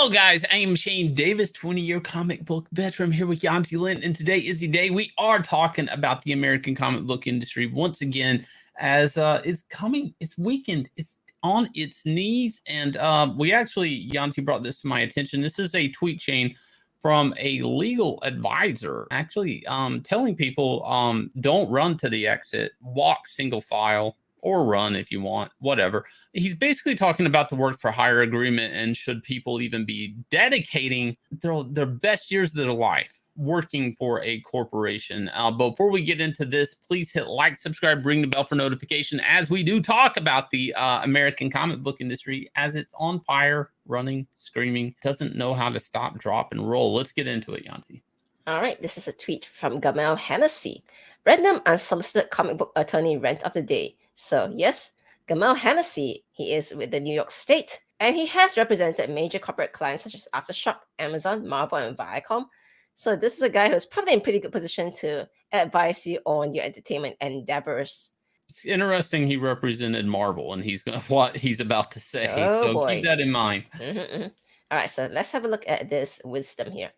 Hello, guys. I am Shane Davis, 20-year comic book veteran. I'm here with Yanzi, and today is the day we are talking about the American comic book industry once again, as it's coming, it's weakened, it's on its knees, and we actually, Yanzi brought this to my attention. This is a tweet chain from a legal advisor, actually telling people don't run to the exit, walk single file, or run if you want, whatever. He's basically talking about the work for hire agreement and should people even be dedicating their best years of their life working for a corporation. But before we get into this, please hit like, subscribe, ring the bell for notification as we do talk about the American comic book industry as it's on fire, running, screaming, doesn't know how to stop, drop, and roll. Let's get into it, Yanzi. All right, this is a tweet from Government Ave random unsolicited comic book attorney rant of the day. So yes, Government Ave, he is with the New York State, and he has represented major corporate clients such as Aftershock, Amazon, Marvel, and Viacom. So this is a guy who's probably in pretty good position to advise you on your entertainment endeavors. It's interesting he represented Marvel, and he's what he's about to say. Oh, boy. Keep that in mind. All right, so let's have a look at this wisdom here.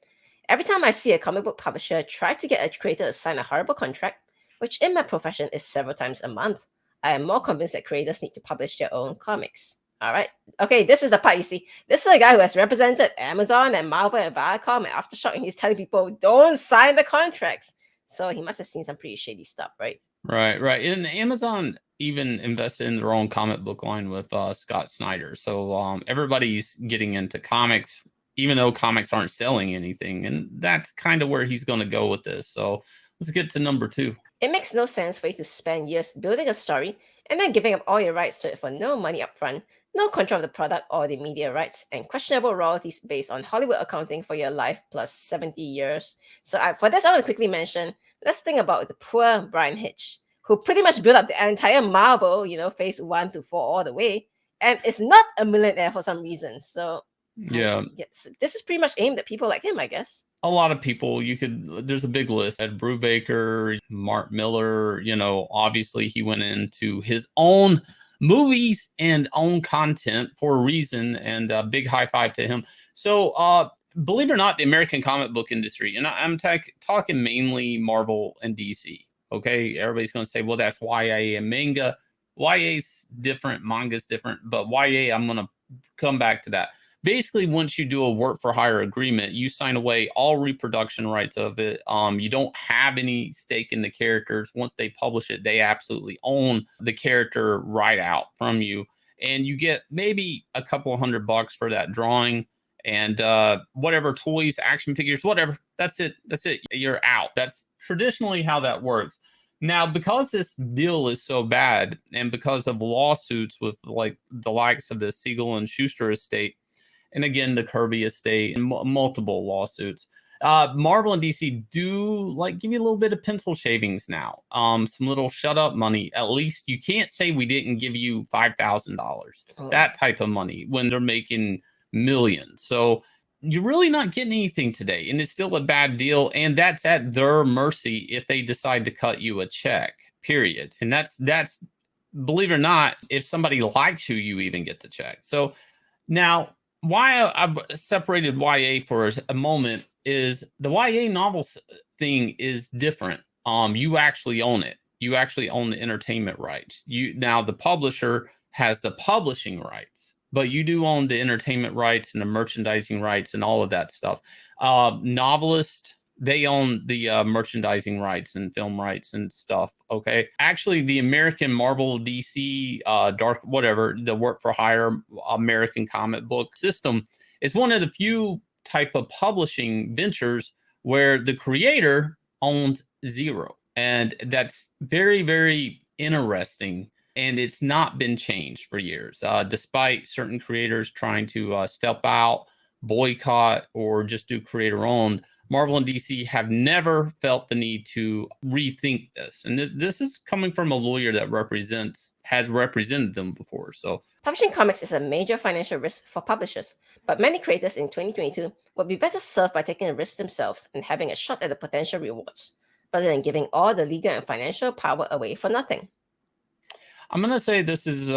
Every time I see a comic book publisher try to get a creator to sign a horrible contract, which in my profession is several times a month, I am more convinced that creators need to publish their own comics. All right. Okay, this is the part you see. This is a guy who has represented Amazon and Marvel and Viacom and Aftershock, and he's telling people, don't sign the contracts. So he must have seen some pretty shady stuff, right? Right. And Amazon even invested in their own comic book line with Scott Snyder. So everybody's getting into comics, even though comics aren't selling anything. And that's kind of where he's going to go with this. So let's get to number 2. It makes no sense for you to spend years building a story and then giving up all your rights to it for no money up front, no control of the product or the media rights, and questionable royalties based on Hollywood accounting for your life plus 70 years. So for this, I want to quickly mention, let's think about the poor Brian Hitch, who pretty much built up the entire Marvel, phase 1 to 4 all the way, and is not a millionaire for some reason. So yeah, this is pretty much aimed at people like him, I guess. A lot of people, there's a big list. Ed Brubaker, Mark Miller, obviously he went into his own movies and own content for a reason, and a big high five to him. So believe it or not, the American comic book industry, and I'm talking mainly Marvel and DC. Okay, everybody's going to say, well, that's YA and manga. YA's different, manga's different, but YA, I'm going to come back to that. Basically, once you do a work for hire agreement, you sign away all reproduction rights of it. You don't have any stake in the characters. Once they publish it, they absolutely own the character right out from you. And you get maybe a couple of $100 for that drawing and whatever toys, action figures, whatever. That's it. You're out. That's traditionally how that works. Now, because this deal is so bad and because of lawsuits with like the likes of the Siegel and Schuster estate, and again, the Kirby estate and multiple lawsuits. Marvel and DC do give you a little bit of pencil shavings now. Some little shut up money. At least you can't say we didn't give you $5,000. That type of money when they're making millions. So you're really not getting anything today. And it's still a bad deal. And that's at their mercy if they decide to cut you a check, period. And that's believe it or not, if somebody likes you, you even get the check. So now, why I've separated YA for a moment is the YA novels thing is different. You actually own it. You actually own the entertainment rights. Now the publisher has the publishing rights, but you do own the entertainment rights and the merchandising rights and all of that stuff. Novelist, they own the merchandising rights and film rights and stuff. Okay. Actually, the American Marvel, DC, Dark, whatever, the work for hire American comic book system is one of the few type of publishing ventures where the creator owns zero. And that's very, very interesting. And it's not been changed for years, despite certain creators trying to step out, boycott, or just do creator owned. Marvel and DC have never felt the need to rethink this. And this is coming from a lawyer that has represented them before. So publishing comics is a major financial risk for publishers, but many creators in 2022 would be better served by taking a risk themselves and having a shot at the potential rewards, rather than giving all the legal and financial power away for nothing. I'm going to say this is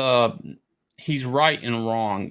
he's right and wrong.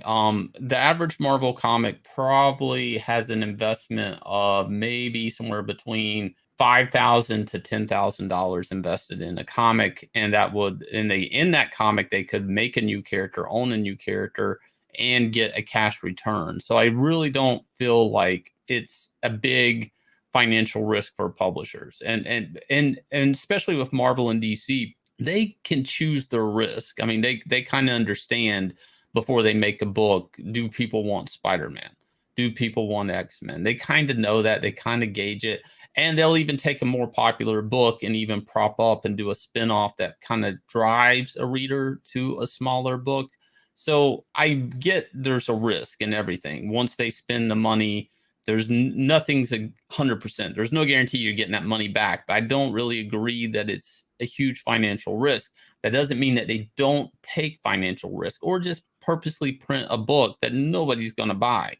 The average Marvel comic probably has an investment of maybe somewhere between $5,000 to $10,000 invested in a comic, and that would in that comic they could make a new character, own a new character, and get a cash return. So I really don't feel like it's a big financial risk for publishers, and especially with Marvel and DC, they can choose their risk. I mean, they kind of understand before they make a book, do people want Spider-Man? Do people want X-Men? They kind of know that, they kind of gauge it. And they'll even take a more popular book and even prop up and do a spin-off that kind of drives a reader to a smaller book. So I get there's a risk in everything. Once they spend the money, there's nothing's 100%. There's no guarantee you're getting that money back. But I don't really agree that it's a huge financial risk. That doesn't mean that they don't take financial risk or just purposely print a book that nobody's going to buy.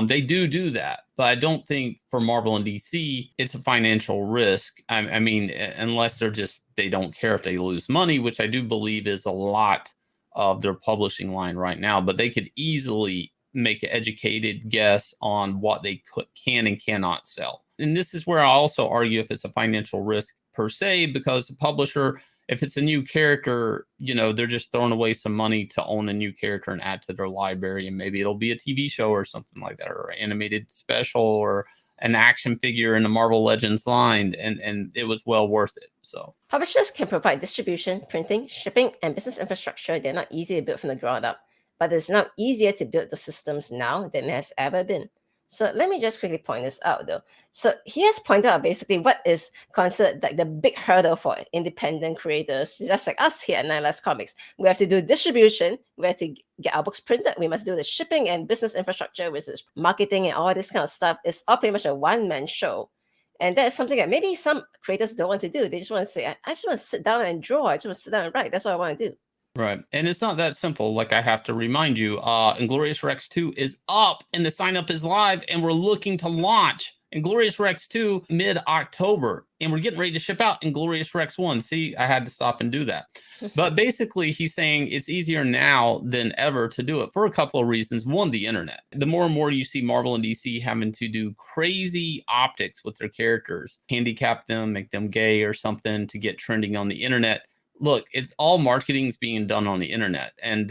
They do that, but I don't think for Marvel and DC it's a financial risk. I mean, unless they don't care if they lose money, which I do believe is a lot of their publishing line right now. But they could easily make an educated guess on what they can and cannot sell. And this is where I also argue if it's a financial risk per se, because the publisher, if it's a new character, they're just throwing away some money to own a new character and add to their library. And maybe it'll be a TV show or something like that, or animated special, or an action figure in the Marvel Legends line. And it was well worth it. So Publishers can provide distribution, printing, shipping, and business infrastructure. They're not easy to build from the ground up, but it's now easier to build the systems now than it has ever been. So let me just quickly point this out though. So he has pointed out basically what is considered like the big hurdle for independent creators, just like us here at Nine Lives Comics. We have to do distribution, we have to get our books printed, we must do the shipping and business infrastructure, which is marketing and all this kind of stuff. It's all pretty much a one-man show. And that is something that maybe some creators don't want to do. They just want to say, I just want to sit down and draw. I just want to sit down and write. That's what I want to do. right. And it's not that simple. Like, I have to remind you, Inglorious Rex 2 is up and the sign up is live, and we're looking to launch Inglorious Rex 2 mid-October, and we're getting ready to ship out Inglorious Rex 1. See, I had to stop and do that. But basically, he's saying it's easier now than ever to do it for a couple of reasons. One, the internet. The more and more you see Marvel and DC having to do crazy optics with their characters, handicap them, make them gay or something to get trending on the internet. Look, it's all marketing's being done on the internet, and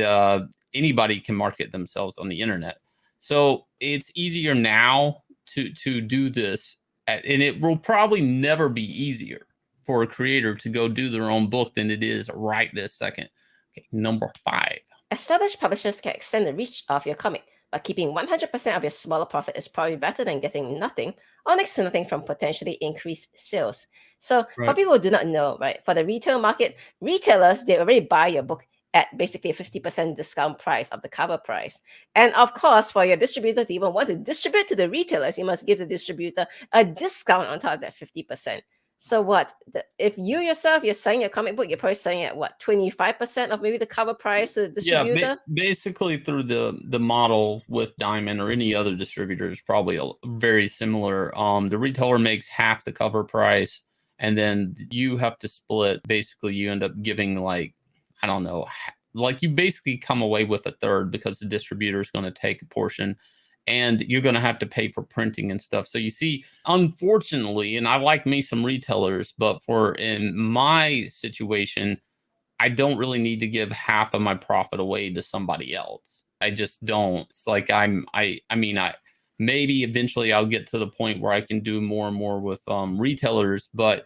anybody can market themselves on the internet. So it's easier now to do this, and it will probably never be easier for a creator to go do their own book than it is right this second. Okay, number 5. Established publishers can extend the reach of your comic, but keeping 100% of your smaller profit is probably better than getting nothing or next to nothing from potentially increased sales. So for people who do not know, right, for the retail market, retailers, they already buy your book at basically a 50% discount price of the cover price. And of course, for your distributor to even want to distribute to the retailers, you must give the distributor a discount on top of that 50%. So what, if you yourself, you're selling your comic book, you're probably selling at what, 25% of maybe the cover price to the distributor? Yeah, basically through the model with Diamond or any other distributor is probably very similar. The retailer makes half the cover price, and then you have to split. Basically, you end up giving, like, I don't know, like, you basically come away with a third because the distributor is going to take a portion, and you're going to have to pay for printing and stuff. So you see, unfortunately, and I like me some retailers, but in my situation, I don't really need to give half of my profit away to somebody else. I just don't. It's like I mean, maybe eventually I'll get to the point where I can do more and more with retailers, but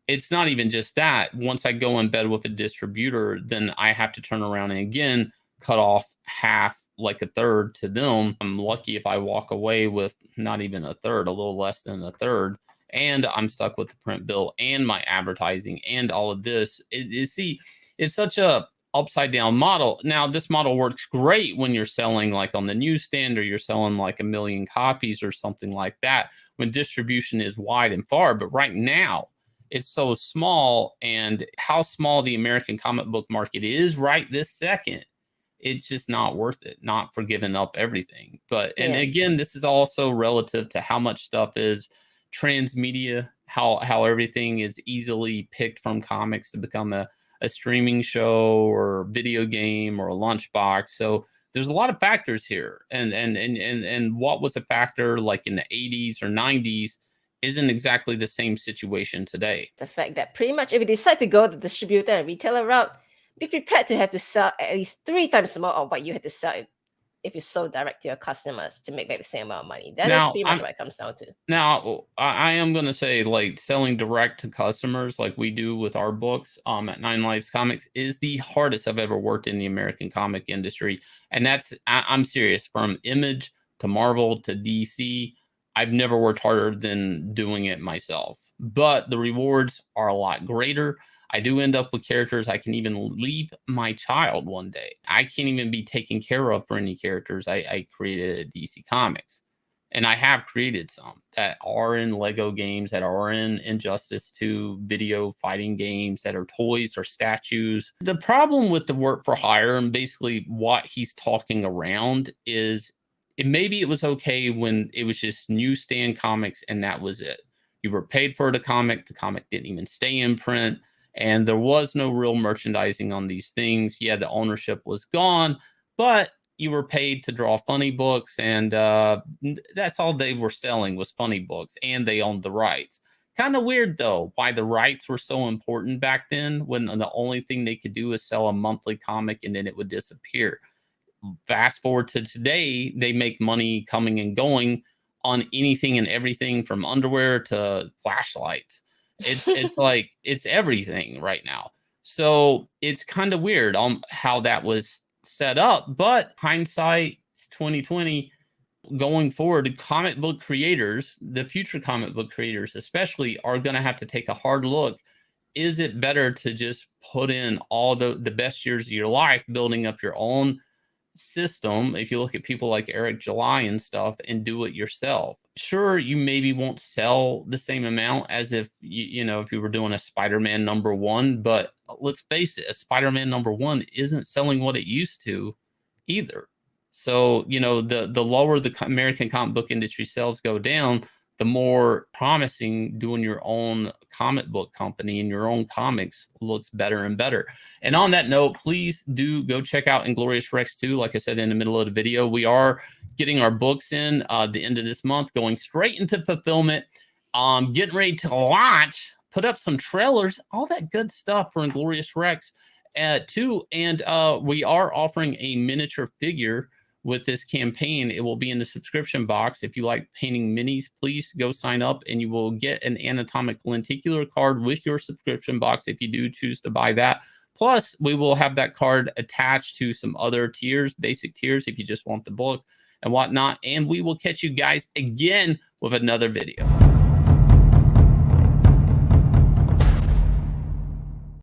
it's not even just that. Once I go in bed with a distributor, then I have to turn around and again cut off half, like a third to them. I'm lucky if I walk away with not even a third, a little less than a third, and I'm stuck with the print bill and my advertising and all of this. See, it's such a upside down model. Now, this model works great when you're selling like on the newsstand, or you're selling like 1 million copies or something like that, when distribution is wide and far. But right now, it's so small, and how small the American comic book market is right this second, it's just not worth it, not for giving up everything. But, and again, this is also relative to how much stuff is transmedia, how everything is easily picked from comics to become a a streaming show or video game or a lunchbox. So there's a lot of factors here, and what was a factor like in the 80s or 90s isn't exactly the same situation today. The fact that pretty much if you decide to go the distributor and retailer route, be prepared to have to sell at least 3 times more of what you had to sell if you sold direct to your customers to make back the same amount of money. That is Now, pretty much what it comes down to. Now, I am going to say, like, selling direct to customers, like we do with our books at Nine Lives Comics, is the hardest I've ever worked in the American comic industry. And I'm serious. From Image to Marvel to DC, I've never worked harder than doing it myself. But the rewards are a lot greater. I do end up with characters I can even leave my child one day. I can't even be taken care of for any characters I created at DC Comics. And I have created some that are in Lego games, that are in Injustice 2 video fighting games, that are toys or statues. The problem with the work for hire and basically what he's talking around is maybe it was okay when it was just newsstand comics and that was it. You were paid for the comic didn't even stay in print, and there was no real merchandising on these things. Yeah, the ownership was gone, but you were paid to draw funny books, and that's all they were selling was funny books, and they owned the rights. Kind of weird, though, why the rights were so important back then when the only thing they could do is sell a monthly comic and then it would disappear. Fast forward to today, they make money coming and going on anything and everything from underwear to flashlights. It's like it's everything right now. So it's kind of weird on how that was set up, but hindsight 2020. Going forward, comic book creators, the future comic book creators especially, are going to have to take a hard look. Is it better to just put in all the best years of your life building up your own system, if you look at people like Eric July and stuff, and do it yourself? Sure, you maybe won't sell the same amount as if if you were doing a Spider-Man #1, but let's face it, a Spider-Man #1 isn't selling what it used to either. So the lower the American comic book industry sales go down, the more promising doing your own comic book company and your own comics looks better and better. And on that note, please do go check out Inglorious Rex 2. Like I said in the middle of the video, we are getting our books in the end of this month, going straight into fulfillment, getting ready to launch, put up some trailers, all that good stuff for Inglorious Rex 2. And we are offering a miniature figure with this campaign. It will be in the subscription box. If you like painting minis, please go sign up and you will get an anatomic lenticular card with your subscription box if you do choose to buy that. Plus, we will have that card attached to some other tiers, basic tiers, if you just want the book and whatnot. And we will catch you guys again with another video.